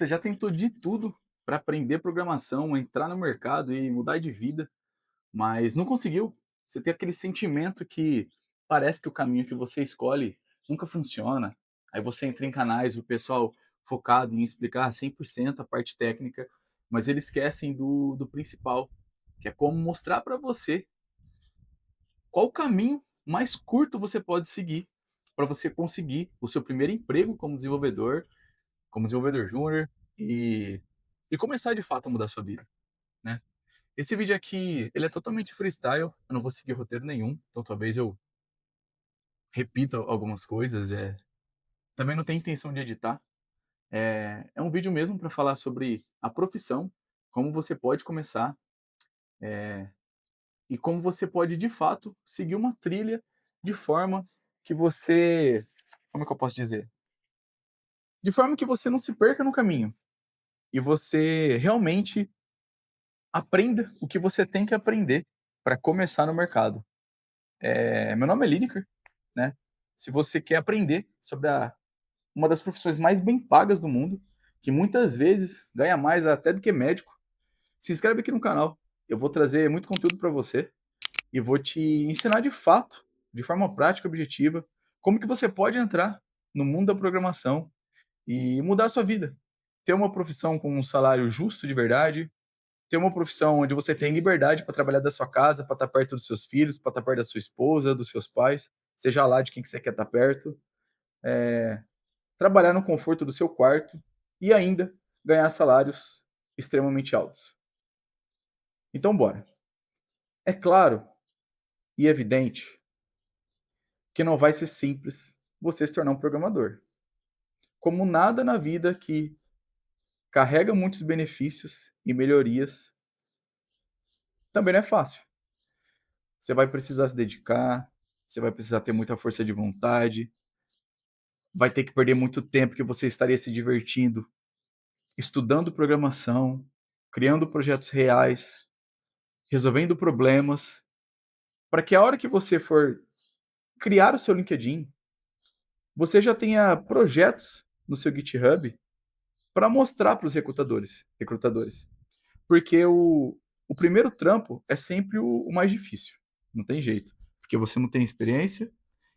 Você já tentou de tudo para aprender programação, entrar no mercado e mudar de vida, mas não conseguiu. Você tem aquele sentimento que parece que o caminho que você escolhe nunca funciona. Aí você entra em canais, o pessoal focado em explicar 100% a parte técnica, mas eles esquecem do principal, que é como mostrar para você qual o caminho mais curto você pode seguir para você conseguir o seu primeiro emprego como desenvolvedor júnior e, e começar de fato a mudar a sua vida, né? Esse vídeo aqui, ele é totalmente freestyle, eu não vou seguir roteiro nenhum, então talvez eu repita algumas coisas, também não tem intenção de editar. É um vídeo mesmo para falar sobre a profissão, como você pode começar e como você pode de fato seguir uma trilha de forma que você, como é que eu posso dizer? De forma que você não se perca no caminho e você realmente aprenda o que você tem que aprender para começar no mercado. Meu nome é Lineker, né? Se você quer aprender sobre uma das profissões mais bem pagas do mundo, que muitas vezes ganha mais até do que médico, se inscreve aqui no canal. Eu vou trazer muito conteúdo para você e vou te ensinar de fato, de forma prática e objetiva, como que você pode entrar no mundo da programação e mudar a sua vida. Ter uma profissão com um salário justo de verdade, ter uma profissão onde você tem liberdade para trabalhar da sua casa, para estar perto dos seus filhos, para estar perto da sua esposa, dos seus pais, seja lá de quem que você quer estar perto, trabalhar no conforto do seu quarto e ainda ganhar salários extremamente altos. Então, bora. É claro e evidente que não vai ser simples você se tornar um programador. Como nada na vida que carrega muitos benefícios e melhorias, também não é fácil. Você vai precisar se dedicar, você vai precisar ter muita força de vontade, vai ter que perder muito tempo que você estaria se divertindo, estudando programação, criando projetos reais, resolvendo problemas, para que a hora que você for criar o seu LinkedIn, você já tenha projetos no seu GitHub para mostrar para os recrutadores. Porque o primeiro trampo é sempre o mais difícil, não tem jeito, porque você não tem experiência,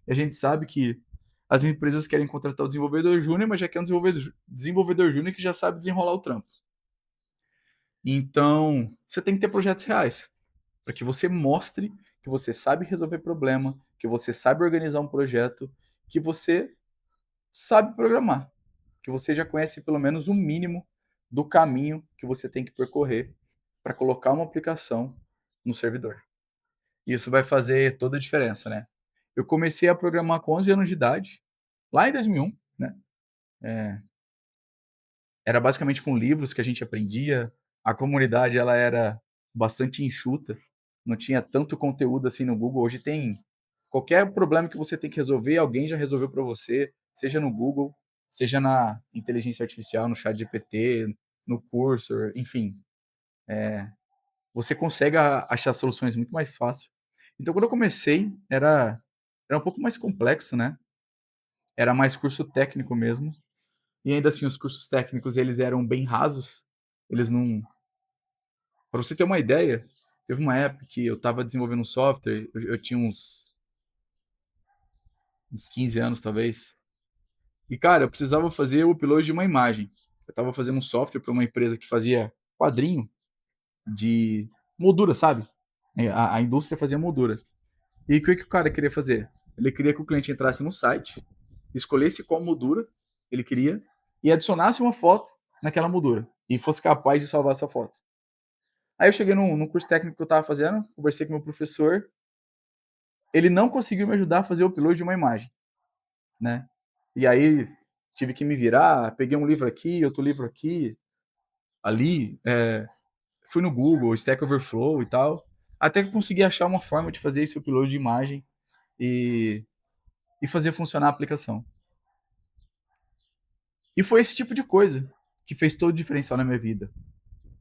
e a gente sabe que as empresas querem contratar o desenvolvedor júnior, mas já quer um desenvolvedor júnior que já sabe desenrolar o trampo. Então, você tem que ter projetos reais, para que você mostre que você sabe resolver problema, que você sabe organizar um projeto, que você sabe programar, que você já conhece pelo menos o mínimo do caminho que você tem que percorrer para colocar uma aplicação no servidor. Isso vai fazer toda a diferença, né? Eu comecei a programar com 11 anos de idade, lá em 2001, né? Era basicamente com livros que a gente aprendia. A comunidade ela era bastante enxuta, não tinha tanto conteúdo assim no Google. Hoje tem qualquer problema que você tem que resolver, alguém já resolveu para você, seja no Google, seja na inteligência artificial, no chat GPT, no Cursor, enfim. Você consegue achar soluções muito mais fácil. Então, quando eu comecei, era um pouco mais complexo, né? Era mais curso técnico mesmo. E ainda assim, os cursos técnicos, eles eram bem rasos. Eles não... Para você ter uma ideia, teve uma época que eu estava desenvolvendo um software, eu tinha uns 15 anos, talvez. E, cara, eu precisava fazer o upload de uma imagem. Eu estava fazendo um software para uma empresa que fazia quadrinho de moldura, sabe? A indústria fazia moldura. E o que o cara queria fazer? Ele queria que o cliente entrasse no site, escolhesse qual moldura ele queria e adicionasse uma foto naquela moldura e fosse capaz de salvar essa foto. Aí eu cheguei no curso técnico que eu estava fazendo, conversei com o meu professor, ele não conseguiu me ajudar a fazer o upload de uma imagem, né? E aí tive que me virar, peguei um livro aqui, outro livro aqui, ali, fui no Google, Stack Overflow e tal, até que consegui achar uma forma de fazer esse upload de imagem e, e fazer funcionar a aplicação. E foi esse tipo de coisa que fez todo o diferencial na minha vida,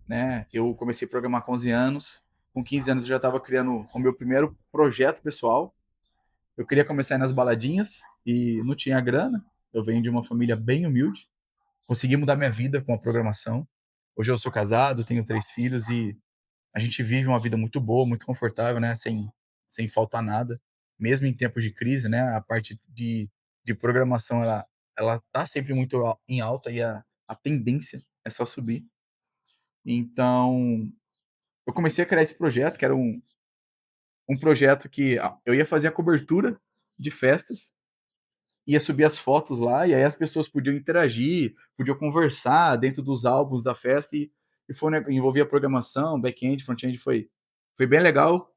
né? Eu comecei a programar com 11 anos, com 15 anos eu já estava criando o meu primeiro projeto pessoal. Eu queria começar a ir nas baladinhas e não tinha grana. Eu venho de uma família bem humilde. consegui mudar minha vida com a programação. Hoje eu sou casado, tenho 3 filhos e a gente vive uma vida muito boa, muito confortável, né, sem faltar nada, mesmo em tempos de crise, né, a parte de programação ela tá sempre muito em alta e a tendência é só subir. Então, eu comecei a criar esse projeto, que era um projeto que eu ia fazer a cobertura de festas, ia subir as fotos lá, e aí as pessoas podiam interagir, podiam conversar dentro dos álbuns da festa e foi, né, envolvia programação, back-end, front-end, foi bem legal.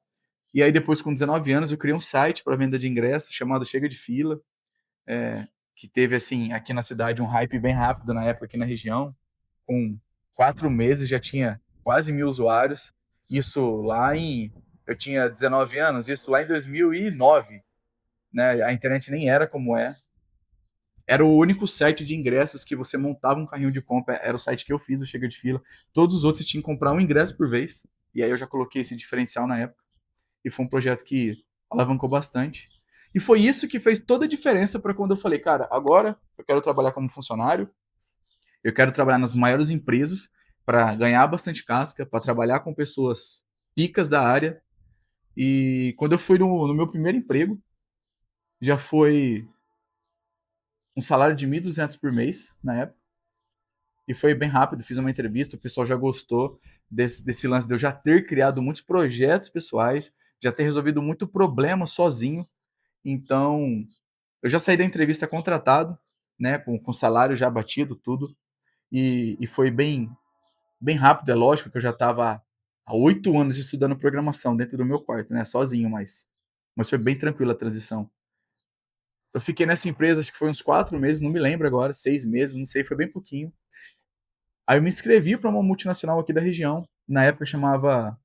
E aí depois, com 19 anos, eu criei um site para venda de ingressos chamado Chega de Fila, que teve, assim, aqui na cidade um hype bem rápido na época aqui na região. Com 4 meses já tinha quase 1.000 usuários. Isso lá em eu tinha 19 anos, isso lá em 2009, né, a internet nem era como é. Era o único site de ingressos que você montava um carrinho de compra, era o site que eu fiz, o Chega de Fila. Todos os outros você tinha que comprar um ingresso por vez, e aí eu já coloquei esse diferencial na época, e foi um projeto que alavancou bastante. E foi isso que fez toda a diferença para quando eu falei, cara, agora eu quero trabalhar como funcionário, eu quero trabalhar nas maiores empresas para ganhar bastante casca, para trabalhar com pessoas picas da área. E quando eu fui no meu primeiro emprego, já foi um salário de 1.200 por mês na época. E foi bem rápido, fiz uma entrevista, o pessoal já gostou desse lance de eu já ter criado muitos projetos pessoais, já ter resolvido muito problema sozinho. Então, eu já saí da entrevista contratado, né, com salário já batido, tudo. E foi bem rápido, é lógico que eu já estava há 8 anos estudando programação dentro do meu quarto, né, sozinho, mas foi bem tranquila a transição. Eu fiquei nessa empresa, acho que foi uns 4 meses, não me lembro agora, 6 meses, não sei, foi bem pouquinho. Aí eu me inscrevi para uma multinacional aqui da região, na época chamava,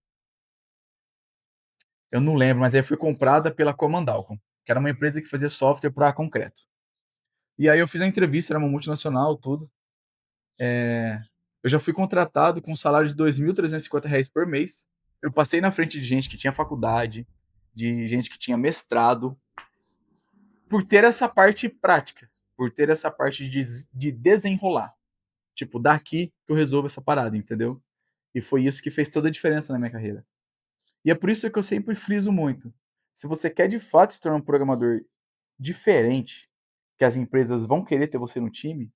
eu não lembro, mas aí foi comprada pela Comandalco, que era uma empresa que fazia software para concreto. E aí eu fiz a entrevista, era uma multinacional, tudo. Eu já fui contratado com um salário de R$ 2.350 por mês. Eu passei na frente de gente que tinha faculdade, de gente que tinha mestrado, por ter essa parte prática, por ter essa parte de desenrolar. Tipo, daqui que eu resolvo essa parada, entendeu? E foi isso que fez toda a diferença na minha carreira. E é por isso que eu sempre friso muito. Se você quer de fato se tornar um programador diferente, que as empresas vão querer ter você no time,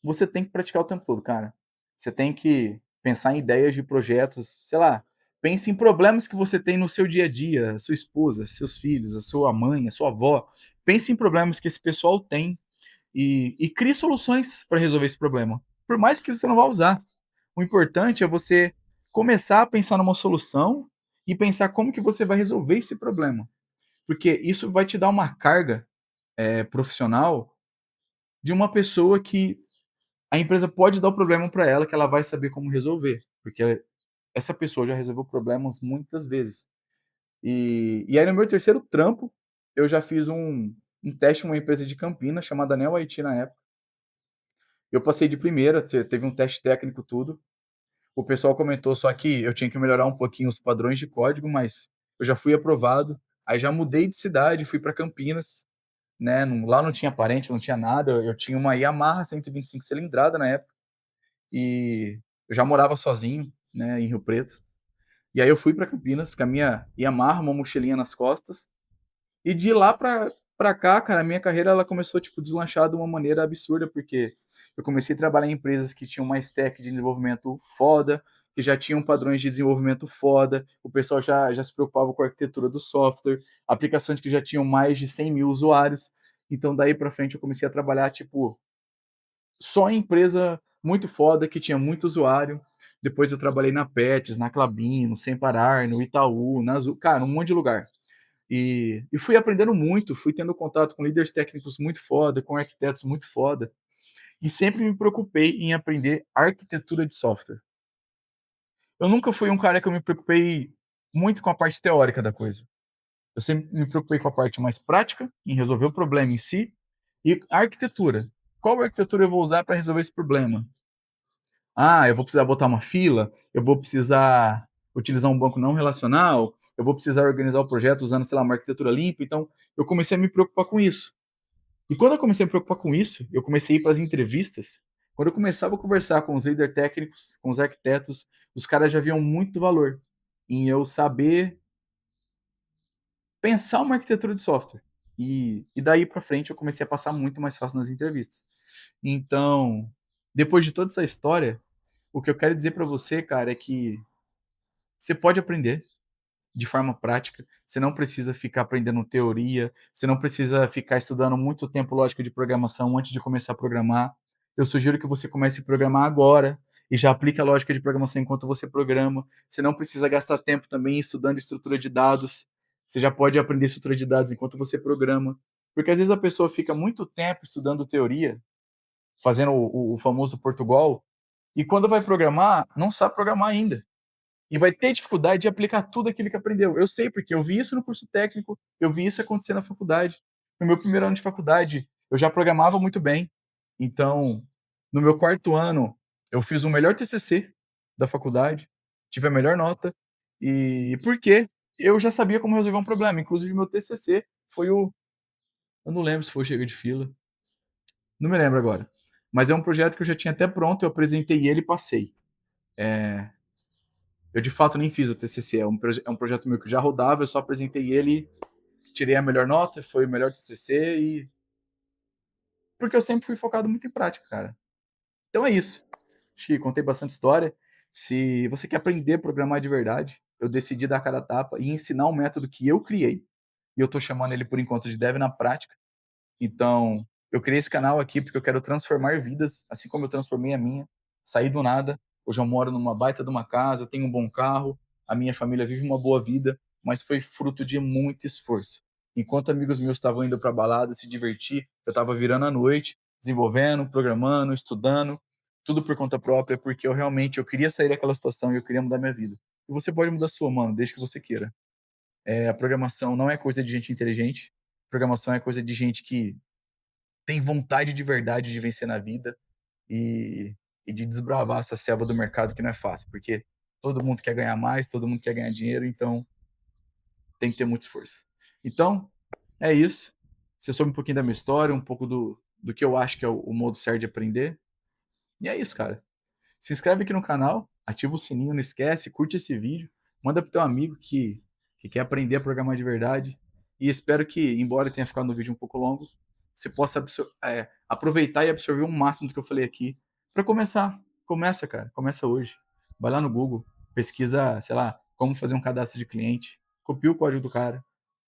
você tem que praticar o tempo todo, cara. Você tem que pensar em ideias de projetos, sei lá, pense em problemas que você tem no seu dia a dia, sua esposa, seus filhos, a sua mãe, a sua avó. Pense em problemas que esse pessoal tem e crie soluções para resolver esse problema. Por mais que você não vá usar. O importante é você começar a pensar numa solução e pensar como que você vai resolver esse problema. Porque isso vai te dar uma carga profissional de uma pessoa que a empresa pode dar o problema para ela que ela vai saber como resolver, porque essa pessoa já resolveu problemas muitas vezes. E aí no meu terceiro trampo, eu já fiz um teste em uma empresa de Campinas chamada Neo IT na época. Eu passei de primeira, teve um teste técnico tudo. O pessoal comentou só que eu tinha que melhorar um pouquinho os padrões de código, mas eu já fui aprovado. Aí já mudei de cidade, fui para Campinas, né? Lá não tinha parente, não tinha nada. Eu tinha uma Yamaha 125 cilindrada na época e eu já morava sozinho, né, em Rio Preto. E aí eu fui para Campinas com a minha Yamaha, uma mochilinha nas costas. E de lá pra cá, cara, a minha carreira ela começou tipo deslanchar de uma maneira absurda, porque eu comecei a trabalhar em empresas que tinham uma stack de desenvolvimento foda, que já tinham padrões de desenvolvimento foda, o pessoal já se preocupava com a arquitetura do software, aplicações que já tinham mais de 100 mil usuários. Então daí pra frente eu comecei a trabalhar tipo só em empresa muito foda que tinha muito usuário. Depois eu trabalhei na Pets, na Klabin, no Sem Parar, no Itaú, na Azul, cara, um monte de lugar. E fui aprendendo muito, fui tendo contato com líderes técnicos muito foda, com arquitetos muito foda, e sempre me preocupei em aprender arquitetura de software. Eu nunca fui um cara que eu me preocupei muito com a parte teórica da coisa. Eu sempre me preocupei com a parte mais prática, em resolver o problema em si, e a arquitetura. Qual arquitetura eu vou usar para resolver esse problema? Ah, eu vou precisar botar uma fila, eu vou precisar utilizar um banco não relacional, eu vou precisar organizar o projeto usando, sei lá, uma arquitetura limpa. Então, eu comecei a me preocupar com isso. E quando eu comecei a me preocupar com isso, eu comecei a ir para as entrevistas, quando eu começava a conversar com os líderes técnicos, com os arquitetos, os caras já viam muito valor em eu saber pensar uma arquitetura de software. E daí para frente eu comecei a passar muito mais fácil nas entrevistas. Então, depois de toda essa história, o que eu quero dizer para você, cara, é que você pode aprender de forma prática. Você não precisa ficar aprendendo teoria, você não precisa ficar estudando muito tempo lógica de programação antes de começar a programar. Eu sugiro que você comece a programar agora e já aplique a lógica de programação enquanto você programa. Você não precisa gastar tempo também estudando estrutura de dados. Você já pode aprender estrutura de dados enquanto você programa. Porque às vezes a pessoa fica muito tempo estudando teoria, fazendo o famoso Portugal, e quando vai programar, não sabe programar ainda e vai ter dificuldade de aplicar tudo aquilo que aprendeu. Eu sei, porque eu vi isso no curso técnico, eu vi isso acontecer na faculdade. No meu primeiro ano de faculdade, eu já programava muito bem. Então, no meu quarto ano, eu fiz o melhor TCC da faculdade, tive a melhor nota, e porque eu já sabia como resolver um problema. Inclusive, meu TCC foi o. Eu não lembro se foi o Chega de Fila, não me lembro agora. Mas é um projeto que eu já tinha até pronto, eu apresentei ele e passei. Eu de fato nem fiz o TCC, é um projeto meu que já rodava, eu só apresentei ele, tirei a melhor nota, foi o melhor TCC e porque eu sempre fui focado muito em prática, cara. Então é isso. Acho que contei bastante história. Se você quer aprender a programar de verdade, eu decidi dar a cara a tapa e ensinar um método que eu criei. E eu tô chamando ele por enquanto de Dev na prática. Então, eu criei esse canal aqui porque eu quero transformar vidas, assim como eu transformei a minha. Saí do nada. Hoje eu moro numa baita de uma casa, tenho um bom carro, a minha família vive uma boa vida, mas foi fruto de muito esforço. Enquanto amigos meus estavam indo para balada se divertir, eu estava virando à noite, desenvolvendo, programando, estudando, tudo por conta própria, porque eu queria sair daquela situação e eu queria mudar minha vida. E você pode mudar a sua, mano, desde que você queira. A programação não é coisa de gente inteligente, programação é coisa de gente que tem vontade de verdade de vencer na vida e, e de desbravar essa selva do mercado que não é fácil, porque todo mundo quer ganhar mais, todo mundo quer ganhar dinheiro, então tem que ter muito esforço. Então, é isso. Você soube um pouquinho da minha história, um pouco do que eu acho que é o modo certo de aprender. E é isso, cara. Se inscreve aqui no canal, ativa o sininho, não esquece, curte esse vídeo, manda pro teu amigo que quer aprender a programar de verdade. E espero que, embora tenha ficado no vídeo um pouco longo, você possa aproveitar e absorver o máximo do que eu falei aqui para começar. Começa, cara, começa hoje. Vai lá no Google, pesquisa, sei lá, como fazer um cadastro de cliente, copia o código do cara,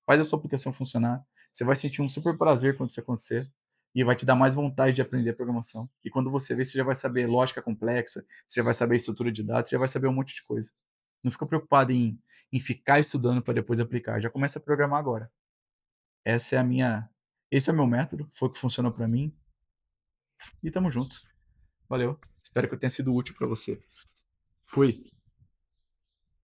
faz a sua aplicação funcionar. Você vai sentir um super prazer quando isso acontecer e vai te dar mais vontade de aprender programação. E quando você vê, você já vai saber lógica complexa, você já vai saber estrutura de dados, você já vai saber um monte de coisa. Não fica preocupado em ficar estudando para depois aplicar. Já começa a programar agora. Essa é a minha, esse é o meu método, foi o que funcionou para mim e tamo junto. Valeu. Espero que eu tenha sido útil para você. Fui.